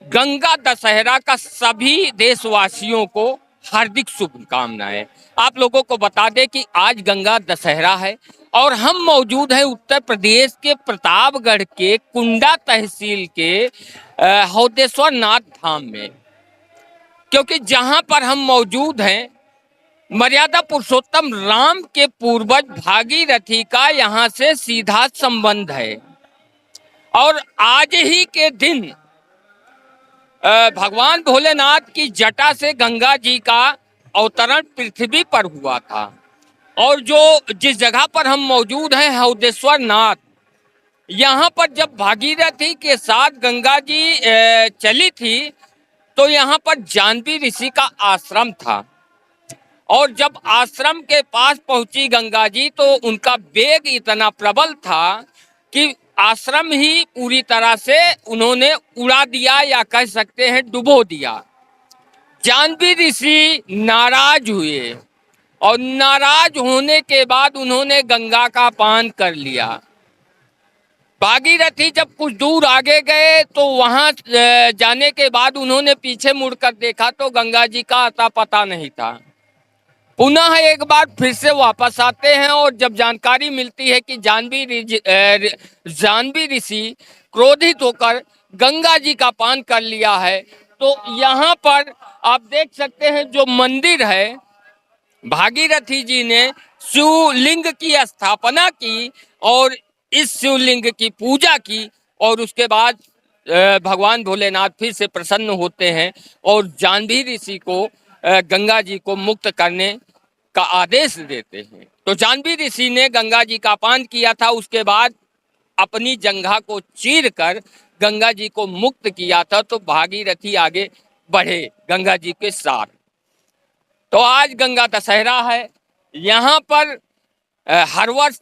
गंगा दशहरा का सभी देशवासियों को हार्दिक शुभकामनाएं। आप लोगों को बता दें कि आज गंगा दशहरा है और हम मौजूद हैं उत्तर प्रदेश के प्रतापगढ़ के कुंडा तहसील के हौदेश्वर नाथ धाम में, क्योंकि जहां पर हम मौजूद हैं मर्यादा पुरुषोत्तम राम के पूर्वज भागीरथी का यहाँ से सीधा संबंध है। और आज ही के दिन भगवान भोलेनाथ की जटा से गंगा जी का अवतरण पृथ्वी पर हुआ था। और जिस जगह पर हम मौजूद हैं हौदेश्वर नाथ, यहाँ पर जब भागीरथी के साथ गंगा जी चली थी तो यहाँ पर जानवी ऋषि का आश्रम था। और जब आश्रम के पास पहुंची गंगा जी तो उनका वेग इतना प्रबल था कि आश्रम ही पूरी तरह से उन्होंने उड़ा दिया या कह सकते हैं डुबो दिया। जानवी ऋषि नाराज हुए और नाराज होने के बाद उन्होंने गंगा का पान कर लिया। भागीरथी जब कुछ दूर आगे गए तो वहां जाने के बाद उन्होंने पीछे मुड़कर देखा तो गंगा जी का अता पता नहीं था। पुनः एक बार फिर से वापस आते हैं और जब जानकारी मिलती है कि जानवी ऋषि क्रोधित होकर गंगा जी का पान कर लिया है, तो यहाँ पर आप देख सकते हैं जो मंदिर है, भागीरथी जी ने शिवलिंग की स्थापना की और इस शिवलिंग की पूजा की। और उसके बाद भगवान भोलेनाथ फिर से प्रसन्न होते हैं और जानवी ऋषि को गंगा जी को मुक्त करने का आदेश देते हैं। तो जानवी ऋषि ने गंगा जी का पान किया था, उसके बाद अपनी जंघा को चीर कर गंगा जी को मुक्त किया था। तो भागीरथी आगे बढ़े गंगा जी के साथ। तो आज गंगा दशहरा है। यहाँ पर हर वर्ष,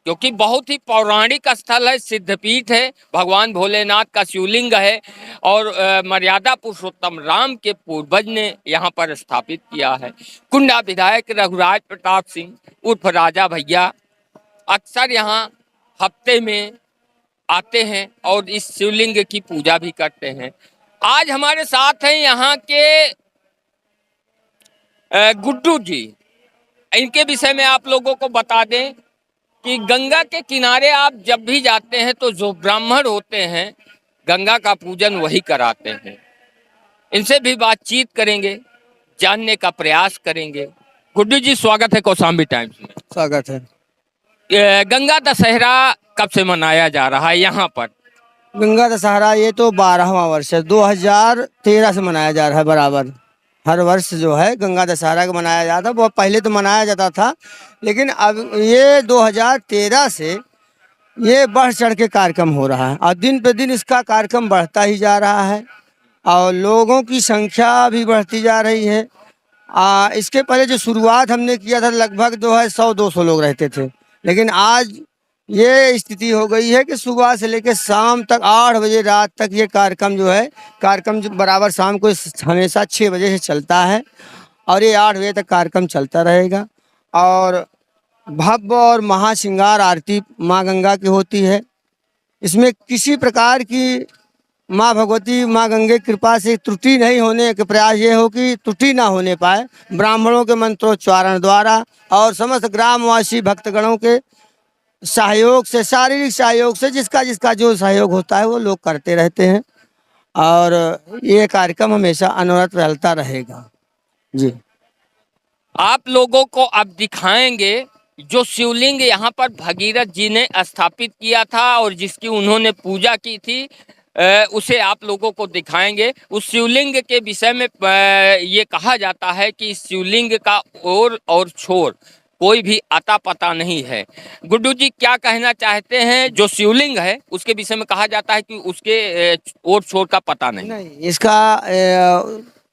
क्योंकि बहुत ही पौराणिक स्थल है, सिद्धपीठ है, भगवान भोलेनाथ का शिवलिंग है और मर्यादा पुरुषोत्तम राम के पूर्वज ने यहाँ पर स्थापित किया है। कुंडा विधायक रघुराज प्रताप सिंह उर्फ राजा भैया अक्सर यहाँ हफ्ते में आते हैं और इस शिवलिंग की पूजा भी करते हैं। आज हमारे साथ हैं यहाँ के गुड्डू जी। इनके विषय में आप लोगों को बता दें कि गंगा के किनारे आप जब भी जाते हैं तो जो ब्राह्मण होते हैं गंगा का पूजन वही कराते हैं। इनसे भी बातचीत करेंगे, जानने का प्रयास करेंगे। गुड्डू जी, स्वागत है कौशाम्बी टाइम्स में। स्वागत है। गंगा दशहरा कब से मनाया जा रहा है यहाँ पर? गंगा दशहरा ये तो 12वां वर्ष है, 2013 से मनाया जा रहा है। बराबर हर वर्ष जो है गंगा दशहरा का मनाया जाता है। बहुत पहले तो मनाया जाता था, लेकिन अब ये 2013 से ये बढ़ चढ़ के कार्यक्रम हो रहा है और दिन पे दिन इसका कार्यक्रम बढ़ता ही जा रहा है और लोगों की संख्या भी बढ़ती जा रही है। इसके पहले जो शुरुआत हमने किया था लगभग जो है 100-200 लोग रहते थे, लेकिन आज ये स्थिति हो गई है कि सुबह से लेकर शाम तक 8 बजे रात तक ये कार्यक्रम जो बराबर शाम को हमेशा 6 बजे से चलता है और ये 8 बजे तक कार्यक्रम चलता रहेगा। और भव्य और महाश्रृंगार आरती माँ गंगा की होती है। इसमें किसी प्रकार की माँ भगवती माँ गंगे की कृपा से त्रुटि नहीं होने के प्रयास ये हो कि त्रुटि ना होने पाए। ब्राह्मणों के मंत्रोच्चारण द्वारा और समस्त ग्रामवासी भक्तगणों के सहयोग से, शारीरिक सहयोग से, जिसका जिसका जो सहयोग होता है वो लोग करते रहते हैं और ये कार्यक्रम हमेशा अनवरत चलता रहेगा। जी, आप लोगों को अब दिखाएंगे जो शिवलिंग यहाँ पर भगीरथ जी ने स्थापित किया था और जिसकी उन्होंने पूजा की थी, उसे आप लोगों को दिखाएंगे। उस शिवलिंग के विषय में ये कहा जाता है कि इस शिवलिंग का और छोर कोई भी अता पता नहीं है। गुड्डू जी, क्या कहना चाहते हैं? जो शिवलिंग है उसके विषय में कहा जाता है कि उसके और छोर का पता नहीं। इसका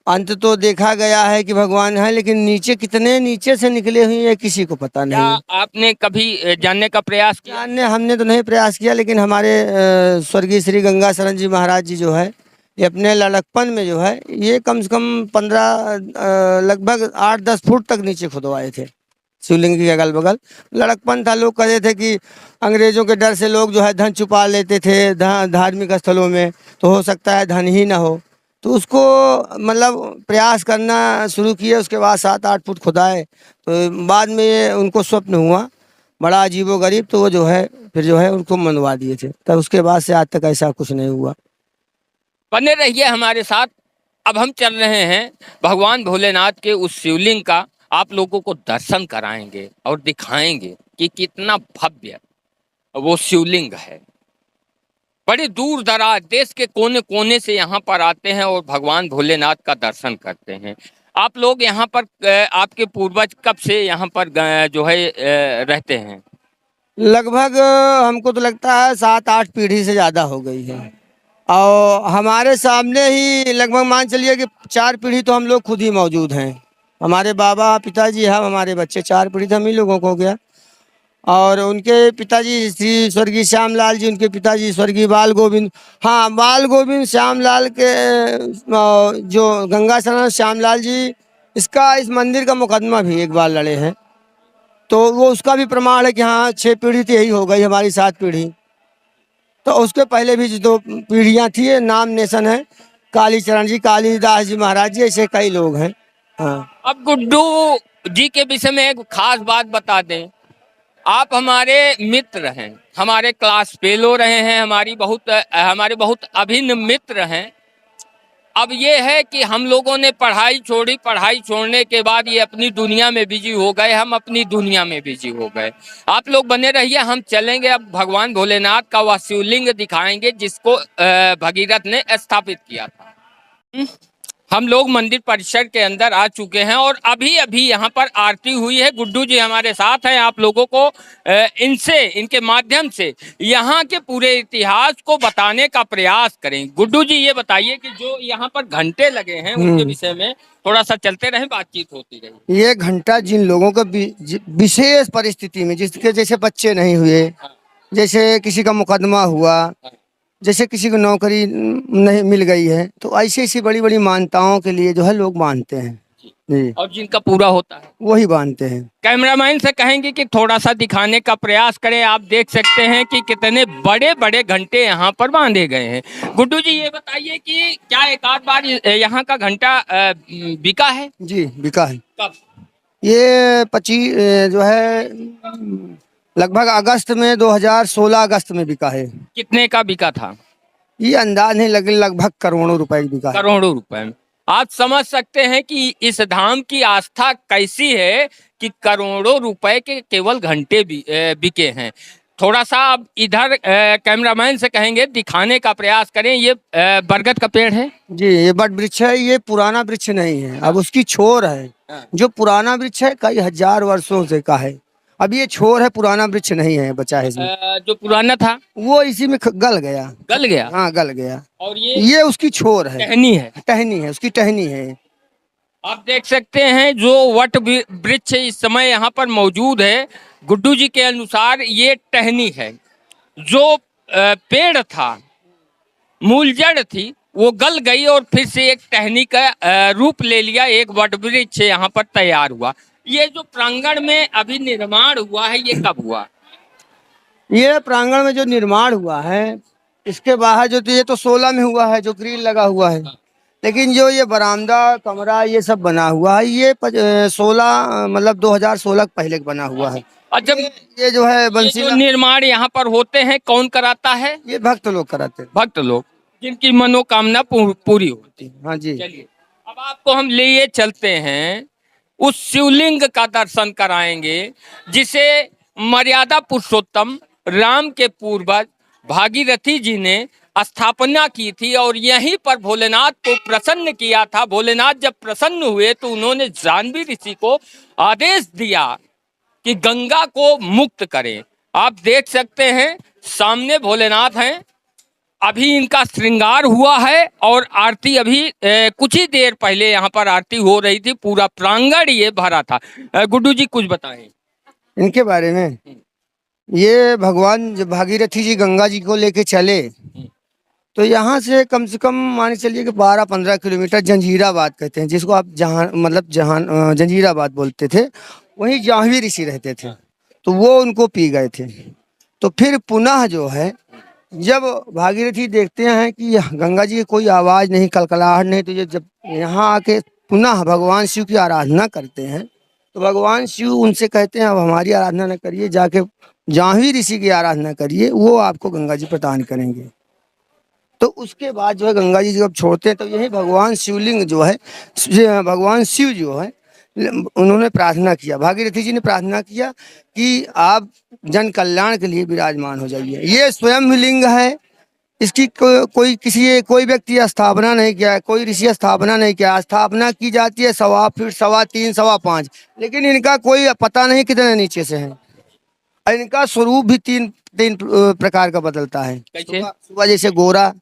अंत तो देखा गया है कि भगवान है, लेकिन नीचे कितने नीचे से निकले हुए हैं किसी को पता नहीं है। आपने कभी जानने का प्रयास किया? हमने तो नहीं प्रयास किया, लेकिन हमारे स्वर्गीय श्री गंगा शरण जी महाराज जी जो है ये अपने लड़कपन में जो है ये कम से कम 15 लगभग 8-10 फुट तक नीचे खुदवाए थे शिवलिंग के अगल बगल। लड़कपन था, लोग कहते थे कि अंग्रेजों के डर से लोग जो है धन छुपा लेते थे धार्मिक स्थलों में, तो हो सकता है धन ही ना हो, तो उसको मतलब प्रयास करना शुरू किए। उसके बाद 7-8 फुट खुदाए, तो बाद में ये उनको स्वप्न हुआ बड़ा अजीबोगरीब, तो वो जो है फिर जो है उनको मनवा दिए थे। तब उसके बाद से आज तक ऐसा कुछ नहीं हुआ। बने रहिए हमारे साथ। अब हम चल रहे हैं भगवान भोलेनाथ के उस शिवलिंग का आप लोगों को दर्शन कराएंगे और दिखाएंगे कि कितना भव्य वो शिवलिंग है। बड़े दूर दराज देश के कोने कोने से यहाँ पर आते हैं और भगवान भोलेनाथ का दर्शन करते हैं। आप लोग यहाँ पर आपके पूर्वज कब से यहाँ पर जो है रहते हैं? लगभग हमको तो लगता है 7-8 पीढ़ी से ज़्यादा हो गई है। और हमारे सामने ही लगभग मान चलिए कि 4 पीढ़ी तो हम लोग खुद ही मौजूद हैं। हमारे बाबा, पिताजी, हम, हमारे बच्चे, 4 पीढ़ी तो हम ही लोगों को हो गया। और उनके पिताजी श्री स्वर्गीय श्यामलाल जी, उनके पिताजी स्वर्गीय बाल गोविंद, हाँ बाल गोविंद श्यामलाल के जो गंगा स्नान श्यामलाल जी, इस मंदिर का मुकदमा भी एक बार लड़े हैं। तो वो उसका भी प्रमाण है कि हाँ 6 पीढ़ी तो यही हो गई, हमारी 7 पीढ़ी। तो उसके पहले भी जो 2 पीढ़ियाँ थी, नाम नेशन है, कालीचरण जी, कालीदास जी महाराज जी, ऐसे कई लोग हैं। हाँ। अब गुड्डू जी के विषय में एक खास बात बता दें। आप हमारे मित्र हैं, हमारे क्लास फेलो रहे हैं, हमारे बहुत अभिन्न मित्र हैं। अब ये है कि हम लोगों ने पढ़ाई छोड़ी, पढ़ाई छोड़ने के बाद ये अपनी दुनिया में बिजी हो गए, हम अपनी दुनिया में बिजी हो गए। आप लोग बने रहिए, हम चलेंगे अब भगवान भोलेनाथ का वह शिवलिंग दिखाएंगे जिसको भगीरथ ने स्थापित किया था। हम लोग मंदिर परिसर के अंदर आ चुके हैं और अभी अभी यहाँ पर आरती हुई है। गुड्डू जी हमारे साथ हैं। आप लोगों को इनके माध्यम से यहाँ के पूरे इतिहास को बताने का प्रयास करें। गुड्डू जी ये बताइए कि जो यहाँ पर घंटे लगे हैं उनके विषय में थोड़ा सा चलते रहे, बातचीत होती रही। ये घंटा जिन लोगों को विशेष परिस्थिति में, जिसके जैसे बच्चे नहीं हुए, जैसे किसी का मुकदमा हुआ, जैसे किसी को नौकरी नहीं मिल गई है, तो ऐसी ऐसी बड़ी बड़ी मान्यताओं के लिए जो है लोग बांधते हैं जी। और जिनका पूरा होता है वही बांधते हैं। कैमरामैन से कहेंगे कि थोड़ा सा दिखाने का प्रयास करें। आप देख सकते हैं कि कितने बड़े बड़े घंटे यहाँ पर बांधे गए हैं। गुड्डू जी ये बताइए कि क्या एक आध बार यहाँ का घंटा बिका है? जी बिका है। कब? ये 25 जो है लगभग अगस्त में, 2016 अगस्त में बिका है। कितने का बिका था? ये अंदाज नहीं, लगे लगभग करोड़ों रुपए बिका है। करोड़ों रुपए में। आप समझ सकते हैं कि इस धाम की आस्था कैसी है कि करोड़ों रुपए के केवल घंटे बिके हैं। थोड़ा सा अब इधर कैमरामैन से कहेंगे दिखाने का प्रयास करें। ये बरगद का पेड़ है जी, ये बट वृक्ष है। ये पुराना वृक्ष नहीं है, अब उसकी छोर है। जो पुराना वृक्ष है कई हजार वर्षों से का है, अब ये छोर है, पुराना वृक्ष नहीं है बचा है इसमें। जो पुराना था वो इसी में गल गया। गल गया? हाँ गल गया। और ये उसकी छोर है, टहनी है। टहनी है, उसकी टहनी है। आप देख सकते हैं जो वट वृक्ष इस समय यहाँ पर मौजूद है, गुड्डू जी के अनुसार ये टहनी है। जो पेड़ था, मूल जड़ थी, वो गल गई और फिर से एक टहनी का रूप ले लिया, एक वट वृक्ष यहाँ पर तैयार हुआ। ये जो प्रांगण में अभी निर्माण हुआ है, ये कब हुआ? ये प्रांगण में जो निर्माण हुआ है, इसके बाहर जो ये तो 16 में हुआ है, जो ग्रिल लगा हुआ है। लेकिन जो ये बरामदा, कमरा, ये सब बना हुआ है, ये 16 मतलब 2016 पहले बना हुआ है। और जब ये जो है बंसीला निर्माण यहाँ पर होते हैं, कौन कराता है? ये भक्त लोग कराते हैं। भक्त लोग, जिनकी मनोकामना पूरी होती है। हाँ जी। चलिए अब आपको हम लिए चलते हैं, उस शिवलिंग का दर्शन कराएंगे जिसे मर्यादा पुरुषोत्तम राम के पूर्वज भागीरथी जी ने स्थापना की थी और यहीं पर भोलेनाथ को प्रसन्न किया था। भोलेनाथ जब प्रसन्न हुए तो उन्होंने जाह्नवी ऋषि को आदेश दिया कि गंगा को मुक्त करें। आप देख सकते हैं सामने भोलेनाथ हैं। अभी इनका श्रृंगार हुआ है और आरती अभी कुछ ही देर पहले यहाँ पर आरती हो रही थी। पूरा प्रांगण ये भरा था। गुड्डू जी कुछ बताएं इनके बारे में। ये भगवान जब भागीरथी जी गंगा जी को लेके चले तो यहाँ से कम मान चलिए कि 12-15 किलोमीटर जंजीराबाद कहते हैं, जिसको आप जंजीराबाद बोलते थे, वहीं जाह्नवी ऋषि रहते थे। तो वो उनको पी गए थे। तो फिर पुनः जो है जब भागीरथी देखते हैं कि गंगा जी की कोई आवाज नहीं, कलकलाहट नहीं, तो ये जब यहाँ आके पुनः भगवान शिव की आराधना करते हैं, तो भगवान शिव उनसे कहते हैं अब हमारी आराधना न करिए, जाके जाह्नवी ऋषि की आराधना करिए, वो आपको गंगा जी प्रदान करेंगे। तो उसके बाद जो है गंगा जी जब छोड़ते हैं तो यही भगवान शिवलिंग जो है, भगवान शिव जो है, उन्होंने प्रार्थना किया, भागीरथी जी ने प्रार्थना किया कि आप जन कल्याण के लिए विराजमान हो जाइए। ये स्वयं लिंग है, इसकी कोई व्यक्ति स्थापना नहीं किया है, कोई ऋषि स्थापना नहीं किया। स्थापना की जाती है 1.25 फीट, 3.25, 5.25, लेकिन इनका कोई पता नहीं कितने नीचे से है। और इनका स्वरूप भी तीन तीन प्रकार का बदलता है। कैसे? सुबह जैसे गोरा,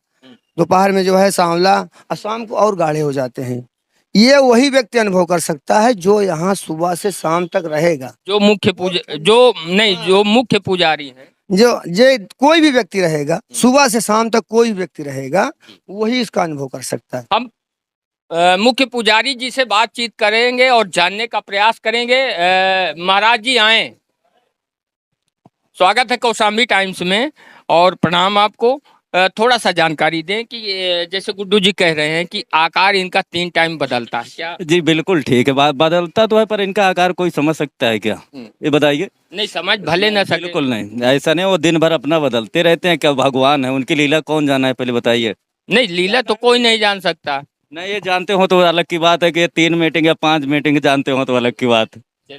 दोपहर में जो है सांवला, और शाम को और गाढ़े हो जाते हैं। ये वही व्यक्ति अनुभव कर सकता है जो यहाँ सुबह से शाम तक रहेगा। जो मुख्य पूजा जो मुख्य पुजारी है, जो कोई भी व्यक्ति रहेगा, सुबह से शाम तक कोई भी व्यक्ति रहेगा, वही इसका अनुभव कर सकता है। हम मुख्य पुजारी जी से बातचीत करेंगे और जानने का प्रयास करेंगे। महाराज जी आए, स्वागत है कौशाम्बी टाइम्स में और प्रणाम आपको। थोड़ा सा जानकारी दें कि जैसे गुड्डू जी कह रहे हैं कि आकार इनका 3 टाइम बदलता है, क्या? जी बिल्कुल ठीक है, बदलता तो है, पर इनका आकार कोई समझ सकता है क्या? ये बताइए। नहीं समझ भले न सके। बिल्कुल नहीं, ऐसा नहीं, वो दिन भर अपना बदलते रहते हैं। क्या भगवान है, उनकी लीला कौन जाना है, पहले बताइए। नहीं, लीला तो कोई नहीं जान सकता। नहीं, ये जानते हो तो अलग की बात है कि 3 मीटिंग या 5 मीटिंग जानते हो तो अलग की बात है।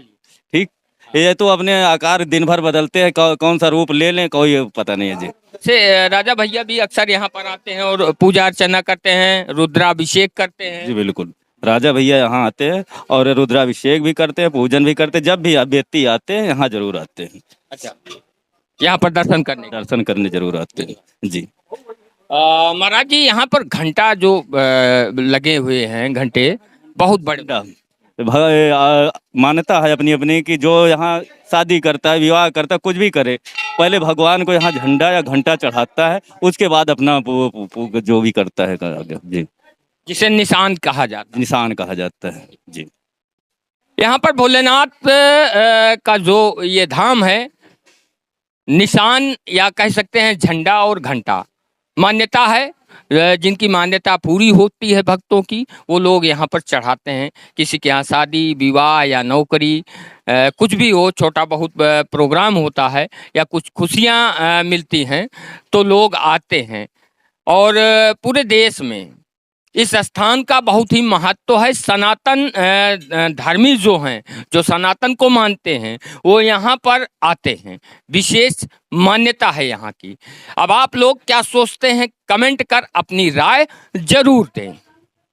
ठीक, ये तो अपने आकार दिन भर बदलते हैं, कौन सा रूप ले लें कोई पता नहीं है जी। से राजा भैया भी अक्सर यहाँ पर आते हैं और पूजा अर्चना करते हैं, रुद्राभिषेक करते हैं। जी बिल्कुल, राजा भैया यहाँ आते हैं और रुद्राभिषेक भी करते हैं, पूजन भी करते हैं। जब भी व्यक्ति आते हैं यहाँ जरूर आते हैं। अच्छा, यहाँ पर दर्शन करने जरूर आते हैं जी। महाराज जी यहाँ पर घंटा जो लगे हुए हैं, घंटे बहुत बड़े। मान्यता है अपनी अपनी कि जो यहाँ शादी करता है, विवाह करता है, कुछ भी करे, पहले भगवान को यहाँ झंडा या घंटा चढ़ाता है, उसके बाद अपना जो भी करता है जी, जिसे निशान कहा जाता है जी। यहाँ पर भोलेनाथ का जो ये धाम है, निशान या कह सकते हैं झंडा और घंटा, मान्यता है। जिनकी मान्यता पूरी होती है भक्तों की, वो लोग यहाँ पर चढ़ाते हैं। किसी के यहाँ शादी विवाह या नौकरी कुछ भी हो, छोटा बहुत प्रोग्राम होता है या कुछ खुशियाँ मिलती हैं तो लोग आते हैं। और पूरे देश में इस स्थान का बहुत ही महत्व है। सनातन धर्मी जो हैं, जो सनातन को मानते हैं, वो यहाँ पर आते हैं। विशेष मान्यता है यहाँ की। अब आप लोग क्या सोचते हैं, कमेंट कर अपनी राय जरूर दें।